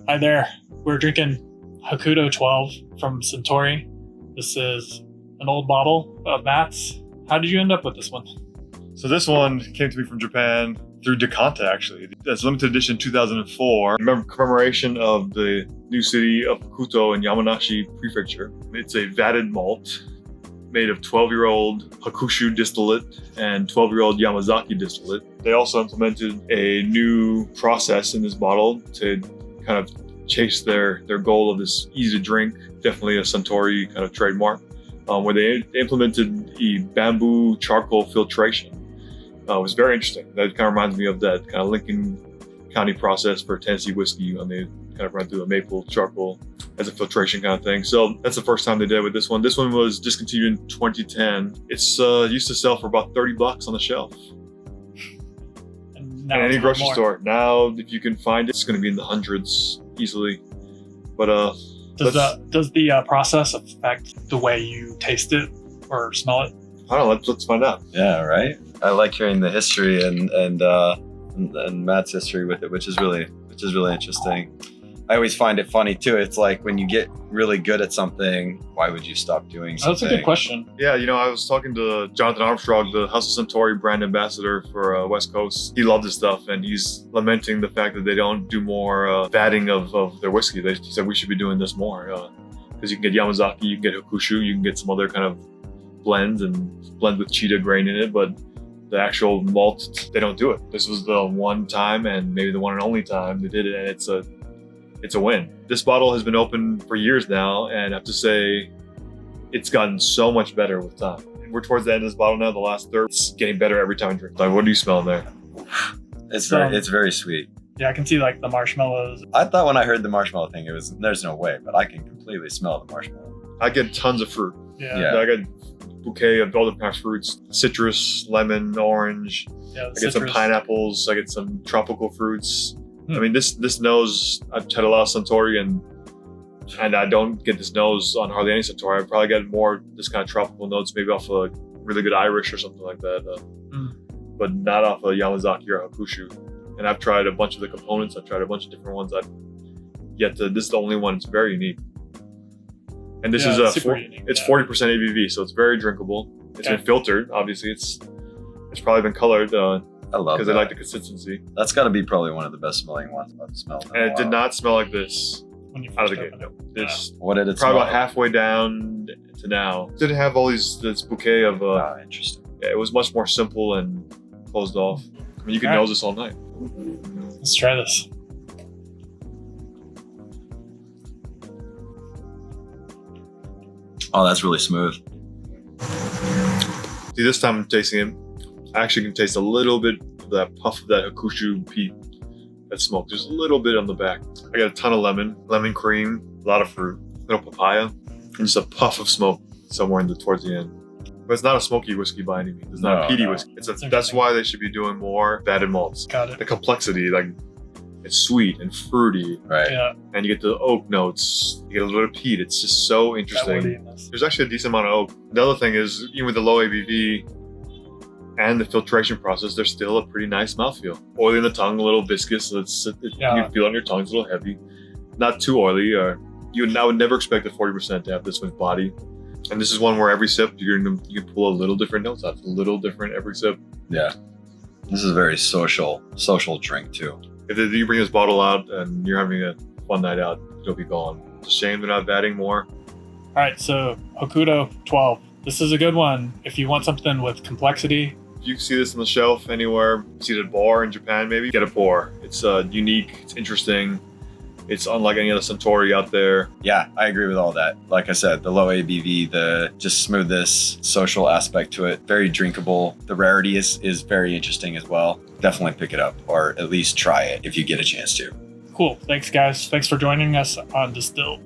Hi there. We're drinking Hokuto 12 from Suntory. This is an old bottle of Matt's. How did you end up with this one? So this one came to me from Japan through Decanta, actually. That's limited edition 2004. Commemoration of the new city of Hokuto in Yamanashi Prefecture. It's a vatted malt made of 12-year-old Hakushu distillate and 12-year-old Yamazaki distillate. They also implemented a new process in this bottle to kind of chase their goal of this easy to drink, definitely a Suntory kind of trademark, where they implemented the bamboo charcoal filtration. It was very interesting. That kind of reminds me of that kind of Lincoln County process for Tennessee whiskey when they kind of run through a maple charcoal as a filtration kind of thing. So that's the first time they did it with this one. This one was discontinued in 2010. It's used to sell for about $30 on the shelf. And in any grocery store. Now, if you can find it, it's going to be in the hundreds easily. But does the process affect the way you taste it or smell it? I don't know. Let's find out. Yeah, right. I like hearing the history and Matt's history with it, which is really interesting. I always find it funny too. It's like when you get really good at something, why would you stop doing something? That's a good question. Yeah, I was talking to Jonathan Armstrong, the House of Suntory brand ambassador for West Coast. He loved this stuff, and he's lamenting the fact that they don't do more vatting of their whiskey. He said we should be doing this more because you can get Yamazaki, you can get Hakushu, you can get some other kind of blends and blend with cheetah grain in it, but the actual malt, they don't do it. This was the one time and maybe the one and only time they did it, and it's a win. This bottle has been open for years now, and I have to say, it's gotten so much better with time. We're towards the end of this bottle now, the last third. It's getting better every time I drink. Like, what do you smell in there? It's very sweet. Yeah, I can see like the marshmallows. I thought when I heard the marshmallow thing, there's no way, but I can completely smell the marshmallow. I get tons of fruit. Yeah. I got a bouquet of all different kinds of fruits: citrus, lemon, orange. Yeah, I get some pineapples. I get some tropical fruits. I mean, this nose, I've had a lot of Suntory and I don't get this nose on hardly any Suntory. I probably get more this kind of tropical notes, maybe off a really good Irish or something like that, but not off of Yamazaki or Hakushu. And I've tried a bunch of the components. I've tried a bunch of different ones. This is the only one. It's very unique. And this is it's 40% ABV, so it's very drinkable. It's been filtered, obviously. It's probably been colored. I love because I like the consistency. That's got to be probably one of the best smelling ones I've smelled. And it did not smell like this when you out of the gate. it. What did it probably smell about halfway down to now. It didn't have all this bouquet of. Interesting. Yeah, it was much more simple and closed off. I mean, you can nose this all night. Let's try this. Oh, that's really smooth. See, this time I'm tasting it. I actually can taste a little bit of that puff of that Hakushu peat, that smoke. There's a little bit on the back. I got a ton of lemon cream, a lot of fruit, little papaya, and just a puff of smoke somewhere towards the end. But it's not a smoky whiskey by any means. It's not a peaty whiskey. That's why they should be doing more vatted malts. Got it. The complexity, like it's sweet and fruity. Right. Yeah. And you get the oak notes. You get a little bit of peat. It's just so interesting. There's actually a decent amount of oak. The other thing is, even with the low ABV, and the filtration process, there's still a pretty nice mouthfeel. Oily in the tongue, a little viscous. So you feel on your tongue, it's a little heavy. Not too oily. I would never expect a 40% to have this much body. And this is one where every sip, you can pull a little different notes out. It's a little different every sip. Yeah. This is a very social drink too. If you bring this bottle out and you're having a fun night out, it'll be gone. It's a shame they're not adding more. All right, so Hokuto 12. This is a good one if you want something with complexity. If you see this on the shelf anywhere, see it at a bar in Japan maybe, get a pour. It's unique, it's interesting. It's unlike any other Suntory out there. Yeah, I agree with all that. Like I said, the low ABV, the just smoothness, social aspect to it, very drinkable. The rarity is very interesting as well. Definitely pick it up, or at least try it if you get a chance to. Cool. Thanks, guys. Thanks for joining us on Distilled.